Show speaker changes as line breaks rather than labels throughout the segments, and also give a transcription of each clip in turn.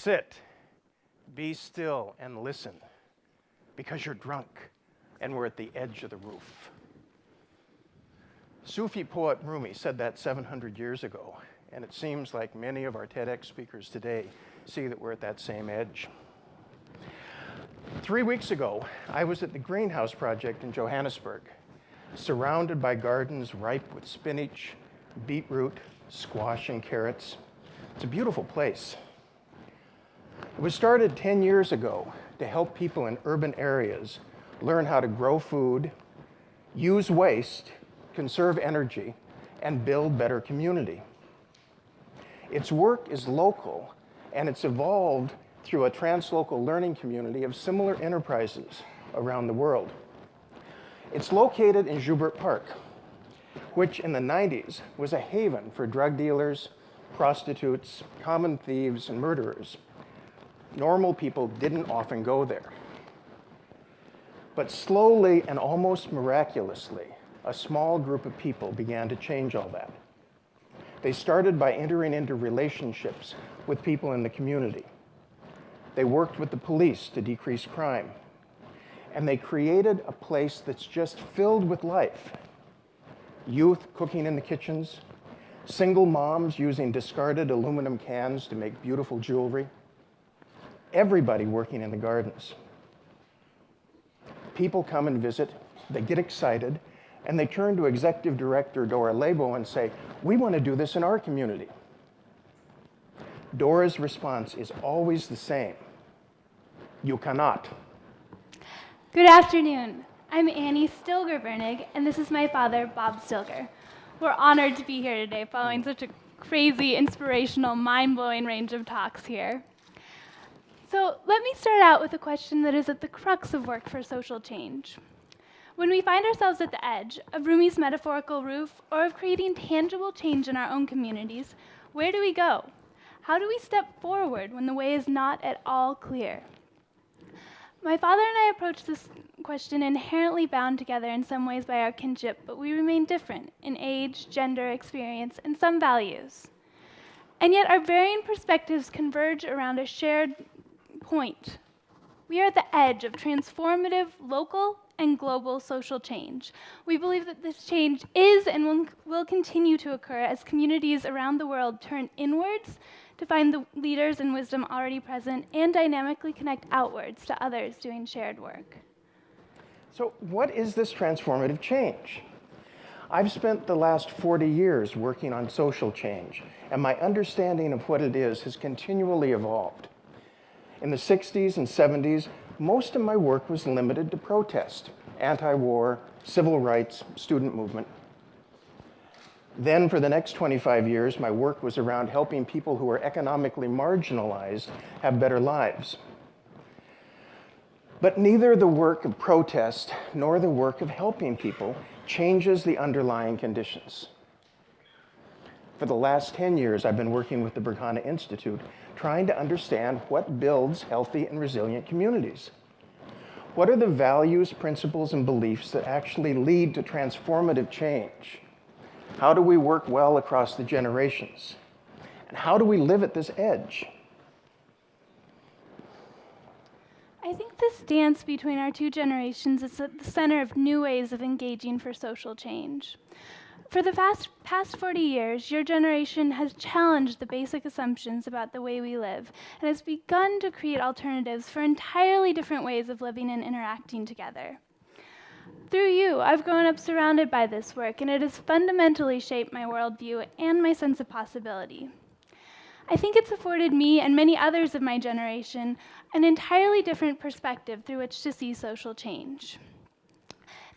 Sit, be still, and listen, because you're drunk and we're at the edge of the roof. Sufi poet Rumi said that 700 years ago, and it seems like many of our TEDx speakers today see that we're at that same edge. 3 weeks ago, I was at the Greenhouse Project in Johannesburg, surrounded by gardens ripe with spinach, beetroot, squash, and carrots. It's a beautiful place. It was started 10 years ago to help people in urban areas learn how to grow food, use waste, conserve energy, and build better community. Its work is local, and it's evolved through a translocal learning community of similar enterprises around the world. It's located in Joubert Park, which in the 90s was a haven for drug dealers, prostitutes, common thieves, and murderers. Normal people didn't often go there. But slowly and almost miraculously, a small group of people began to change all that. They started by entering into relationships with people in the community. They worked with the police to decrease crime. And they created a place that's just filled with life. Youth cooking in the kitchens, single moms using discarded aluminum cans to make beautiful jewelry, everybody working in the gardens. People come and visit, they get excited, and they turn to Executive Director Dora Lebo and say, "We want to do this in our community." Dora's response is always the same: "You cannot."
Good afternoon. I'm Annie Stilger Virnig, and this is my father, Bob Stilger. We're honored to be here today following such a crazy, inspirational, mind-blowing range of talks here. So let me start out with a question that is at the crux of work for social change. When we find ourselves at the edge of Rumi's metaphorical roof or of creating tangible change in our own communities, where do we go? How do we step forward when the way is not at all clear? My father and I approach this question inherently bound together in some ways by our kinship, but we remain different in age, gender, experience, and some values. And yet our varying perspectives converge around a shared point. We are at the edge of transformative, local, and global social change. We believe that this change is and will continue to occur as communities around the world turn inwards to find the leaders and wisdom already present and dynamically connect outwards to others doing shared work.
So what is this transformative change? I've spent the last 40 years working on social change, and my understanding of what it is has continually evolved. In the 60s and 70s, most of my work was limited to protest, anti-war, civil rights, student movement. Then for the next 25 years, my work was around helping people who are economically marginalized have better lives. But neither the work of protest nor the work of helping people changes the underlying conditions. For the last 10 years, I've been working with the Berkana Institute, trying to understand what builds healthy and resilient communities. What are the values, principles, and beliefs that actually lead to transformative change? How do we work well across the generations? And how do we live at this edge?
I think this dance between our two generations is at the center of new ways of engaging for social change. For the past 40 years, your generation has challenged the basic assumptions about the way we live and has begun to create alternatives for entirely different ways of living and interacting together. Through you, I've grown up surrounded by this work, and it has fundamentally shaped my worldview and my sense of possibility. I think it's afforded me and many others of my generation an entirely different perspective through which to see social change.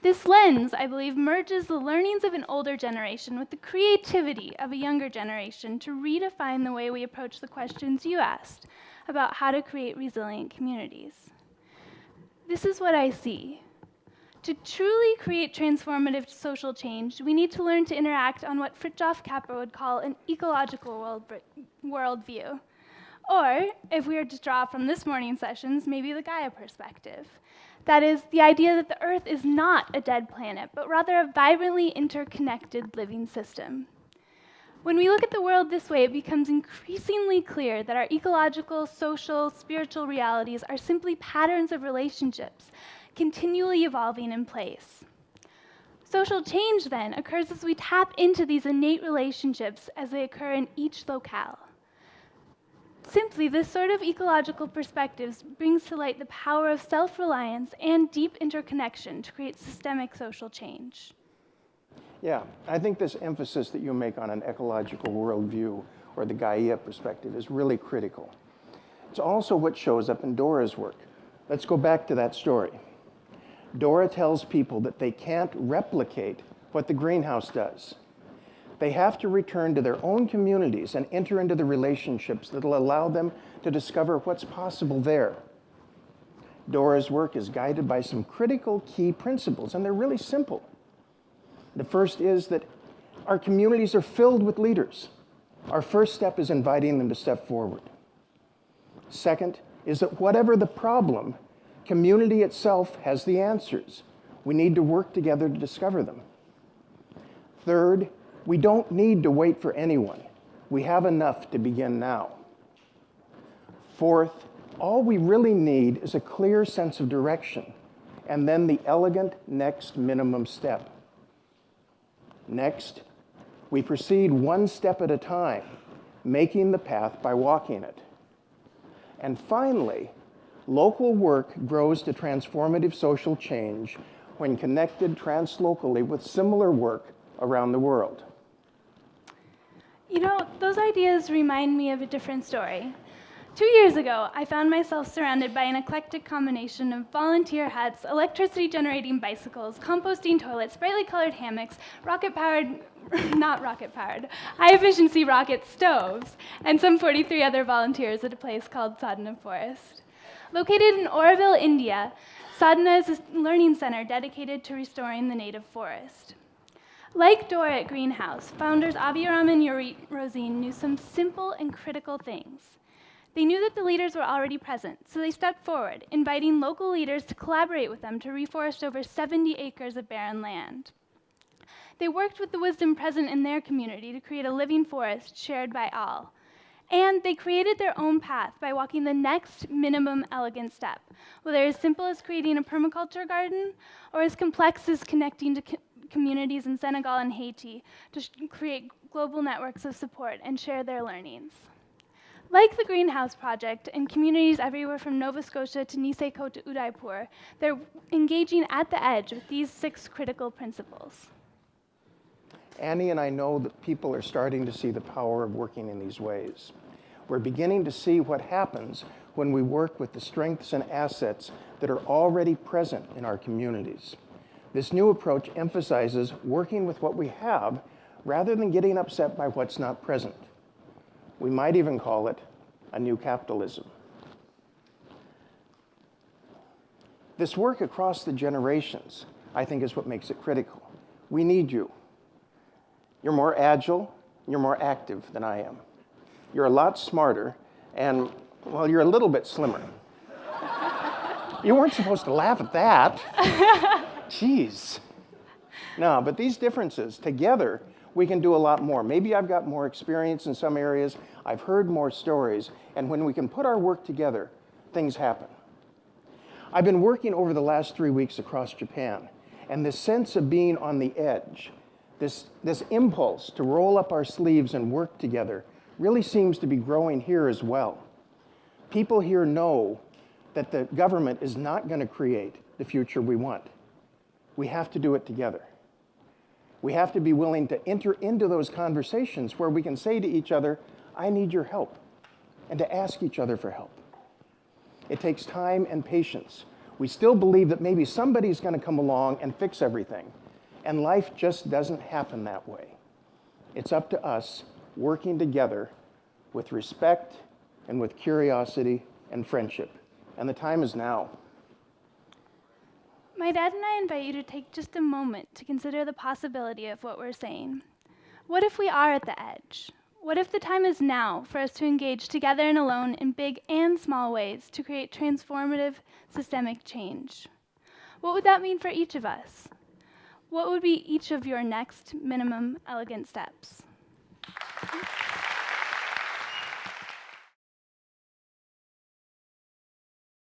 This lens, I believe, merges the learnings of an older generation with the creativity of a younger generation to redefine the way we approach the questions you asked about how to create resilient communities. This is what I see. To truly create transformative social change, we need to learn to interact on what Fritjof Capra would call an ecological worldview. Or, if we were to draw from this morning's sessions, maybe the Gaia perspective. That is, the idea that the Earth is not a dead planet, but rather a vibrantly interconnected living system. When we look at the world this way, it becomes increasingly clear that our ecological, social, spiritual realities are simply patterns of relationships, continually evolving in place. Social change, then, occurs as we tap into these innate relationships as they occur in each locale. Simply, this sort of ecological perspective brings to light the power of self-reliance and deep interconnection to create systemic social change.
Yeah, I think this emphasis that you make on an ecological worldview, or the Gaia perspective, is really critical. It's also what shows up in Dora's work. Let's go back to that story. Dora tells people that they can't replicate what the greenhouse does. They have to return to their own communities and enter into the relationships that will allow them to discover what's possible there. Dora's work is guided by some critical key principles, and they're really simple. The first is that our communities are filled with leaders. Our first step is inviting them to step forward. Second is that whatever the problem, community itself has the answers. We need to work together to discover them. Third, we don't need to wait for anyone. We have enough to begin now. Fourth, all we really need is a clear sense of direction, and then the elegant next minimum step. Next, we proceed one step at a time, making the path by walking it. And finally, local work grows to transformative social change when connected translocally with similar work around the world.
You know, those ideas remind me of a different story. 2 years ago, I found myself surrounded by an eclectic combination of volunteer huts, electricity-generating bicycles, composting toilets, brightly colored hammocks, high-efficiency rocket stoves, and some 43 other volunteers at a place called Sadhana Forest. Located in Oroville, India, Sadhana is a learning center dedicated to restoring the native forest. Like Dora at Greenhouse, founders Abhiram and Yorit Rosine knew some simple and critical things. They knew that the leaders were already present, so they stepped forward, inviting local leaders to collaborate with them to reforest over 70 acres of barren land. They worked with the wisdom present in their community to create a living forest shared by all. And they created their own path by walking the next minimum elegant step, whether as simple as creating a permaculture garden or as complex as connecting to communities in Senegal and Haiti to create global networks of support and share their learnings. Like the Greenhouse Project and communities everywhere from Nova Scotia to Niseko to Udaipur, they're engaging at the edge with these 6 critical principles.
Annie and I know that people are starting to see the power of working in these ways. We're beginning to see what happens when we work with the strengths and assets that are already present in our communities. This new approach emphasizes working with what we have rather than getting upset by what's not present. We might even call it a new capitalism. This work across the generations, I think, is what makes it critical. We need you. You're more agile, you're more active than I am. You're a lot smarter, and, well, you're a little bit slimmer. You weren't supposed to laugh at that. Jeez. No, but these differences, together, we can do a lot more. Maybe I've got more experience in some areas, I've heard more stories, and when we can put our work together, things happen. I've been working over the last 3 weeks across Japan, and this sense of being on the edge, this impulse to roll up our sleeves and work together really seems to be growing here as well. People here know that the government is not going to create the future we want. We have to do it together. We have to be willing to enter into those conversations where we can say to each other, I need your help, and to ask each other for help. It takes time and patience. We still believe that maybe somebody's going to come along and fix everything, and life just doesn't happen that way. It's up to us working together with respect and with curiosity and friendship, and the time is now.
My dad and I invite you to take just a moment to consider the possibility of what we're saying. What if we are at the edge? What if the time is now for us to engage together and alone in big and small ways to create transformative systemic change? What would that mean for each of us? What would be each of your next minimum elegant steps?